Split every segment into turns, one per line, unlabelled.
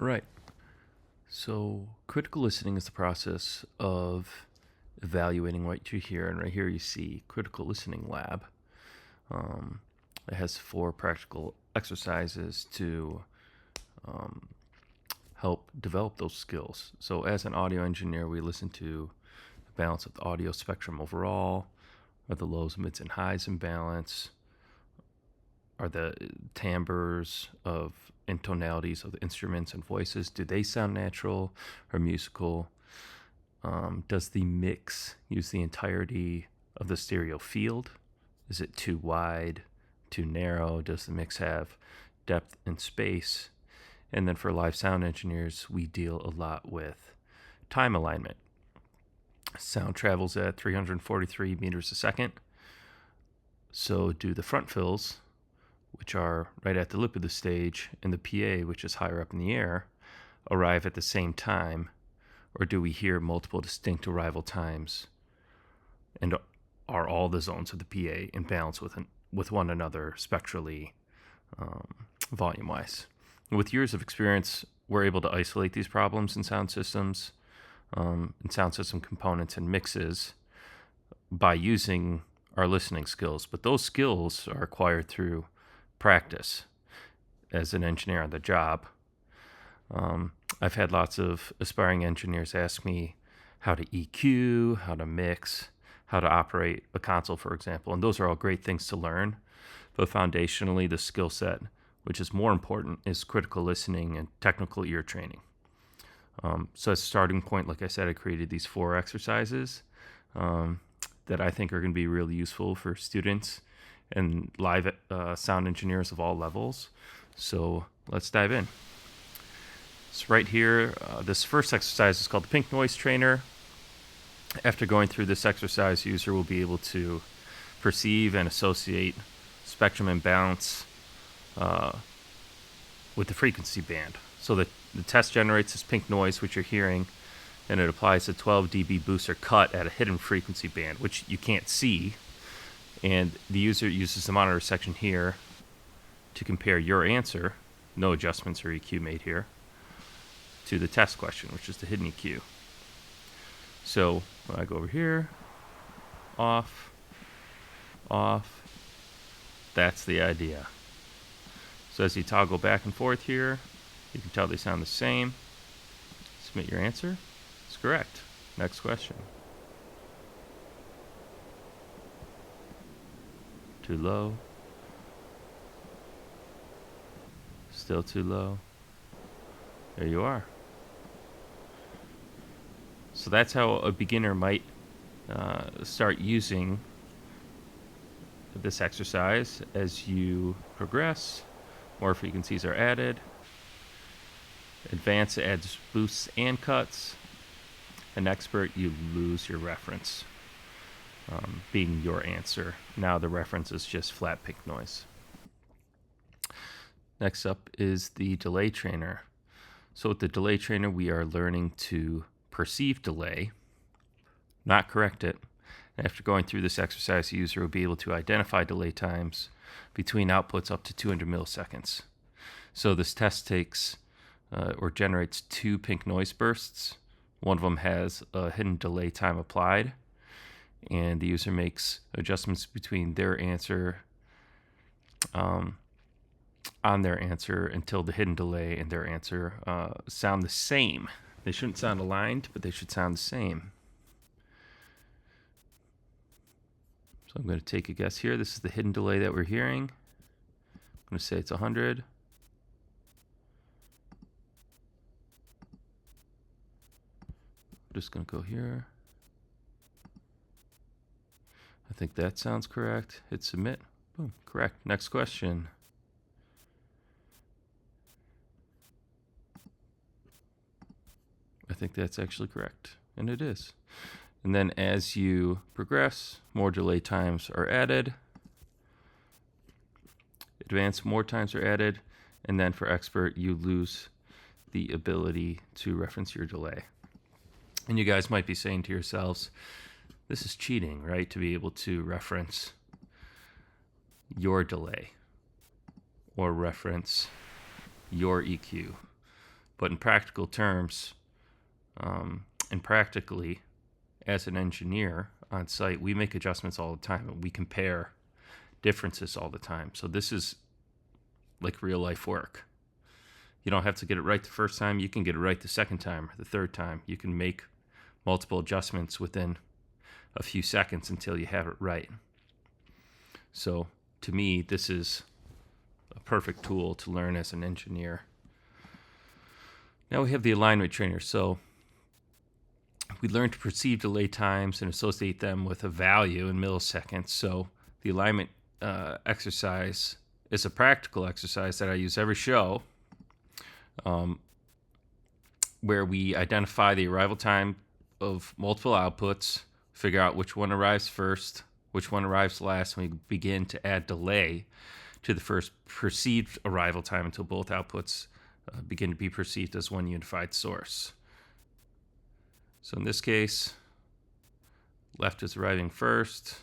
All right. So, critical listening is the process of evaluating what you hear. And right here you see Critical Listening Lab. Um, it has 4 practical exercises to help develop those skills. So, as an audio engineer, we listen to the balance of the audio spectrum overall. Are the lows, mids, and highs in balance? Are the timbres and tonalities of the instruments and voices, do they sound natural or musical? Does the mix use the entirety of the stereo field? Is it too wide, too narrow? Does the mix have depth and space? And then for live sound engineers, we deal a lot with time alignment. Sound travels at 343 meters a second. So do the front fills, which are right at the lip of the stage, and the PA, which is higher up in the air, arrive at the same time? Or do we hear multiple distinct arrival times? And are all the zones of the PA in balance with one another spectrally, volume-wise? With years of experience, we're able to isolate these problems in sound systems, and sound system components and mixes by using our listening skills. But those skills are acquired through practice as an engineer on the job. I've had lots of aspiring engineers ask me how to EQ, how to mix, how to operate a console, for example. And those are all great things to learn. But foundationally, the skill set, which is more important, is critical listening and technical ear training. So as a starting point, like I said, I created these 4 exercises that I think are going to be really useful for students and live sound engineers of all levels. So let's dive in. So right here, this first exercise is called the Pink Noise Trainer. After going through this exercise, the user will be able to perceive and associate spectrum and balance with the frequency band. So the test generates this pink noise, which you're hearing, and it applies a 12 dB boost or cut at a hidden frequency band, which you can't see. And the user uses the monitor section here to compare your answer, no adjustments or EQ made here, to the test question, which is the hidden EQ. So when I go over here, off, off, that's the idea. So as you toggle back and forth here, you can tell they sound the same. Submit your answer. It's correct. Next question. Too low. Still too low. There you are. So that's how a beginner might start using this exercise. As you progress, more frequencies are added. Advanced adds boosts and cuts. An expert, you lose your reference, being your answer. Now the reference is just flat pink noise. Next up is the delay trainer. So with the delay trainer, we are learning to perceive delay, not correct it. After going through this exercise, the user will be able to identify delay times between outputs up to 200 milliseconds. So this test takes or generates 2 pink noise bursts. One of them has a hidden delay time applied, and the user makes adjustments between their answer on their answer until the hidden delay and their answer sound the same. They shouldn't sound aligned, but they should sound the same. So I'm going to take a guess here. This is the hidden delay that we're hearing. I'm going to say it's 100. I'm just going to go here. I think that sounds correct. Hit submit. Boom, correct. Next question. I think that's actually correct, and it is. And then as you progress, more delay times are added. Advanced, more times are added. And then for expert, you lose the ability to reference your delay. And you guys might be saying to yourselves, this is cheating, right? To be able to reference your delay or reference your EQ. But in practical terms, and practically, as an engineer on site, we make adjustments all the time and we compare differences all the time. So this is like real life work. You don't have to get it right the first time. You can get it right the second time or the third time. You can make multiple adjustments within a few seconds until you have it right. So to me, this is a perfect tool to learn as an engineer. Now we have the alignment trainer. So we learn to perceive delay times and associate them with a value in milliseconds. So the alignment exercise is a practical exercise that I use every show, where we identify the arrival time of multiple outputs, figure out which one arrives first, which one arrives last, and we begin to add delay to the first perceived arrival time until both outputs begin to be perceived as one unified source. So in this case, left is arriving first.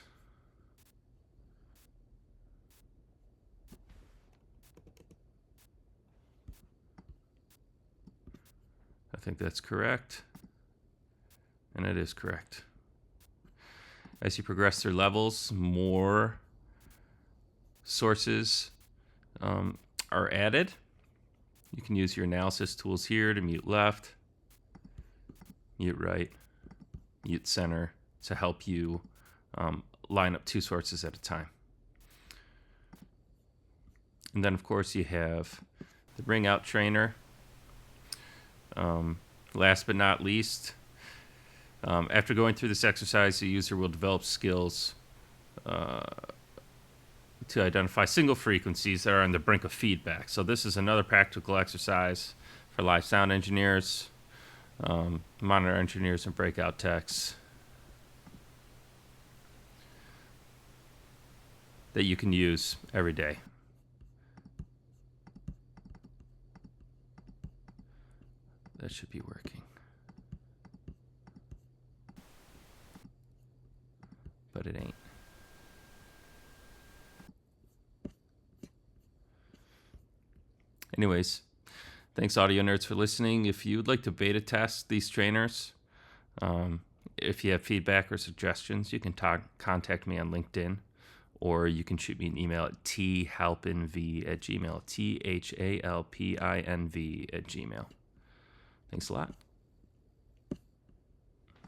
I think that's correct. And it is correct. As you progress through levels, more sources are added. You can use your analysis tools here to mute left, mute right, mute center to help you line up two sources at a time. And then, of course, you have the ring out trainer. Last but not least, after going through this exercise, the user will develop skills to identify single frequencies that are on the brink of feedback. So this is another practical exercise for live sound engineers, monitor engineers, and breakout techs that you can use every day. That should be working. But it ain't. Anyways, thanks audio nerds for listening. If you'd like to beta test these trainers, if you have feedback or suggestions, you can contact me on LinkedIn, or you can shoot me an email at thalpinv@gmail.com, THALPINV@gmail.com. Thanks a lot.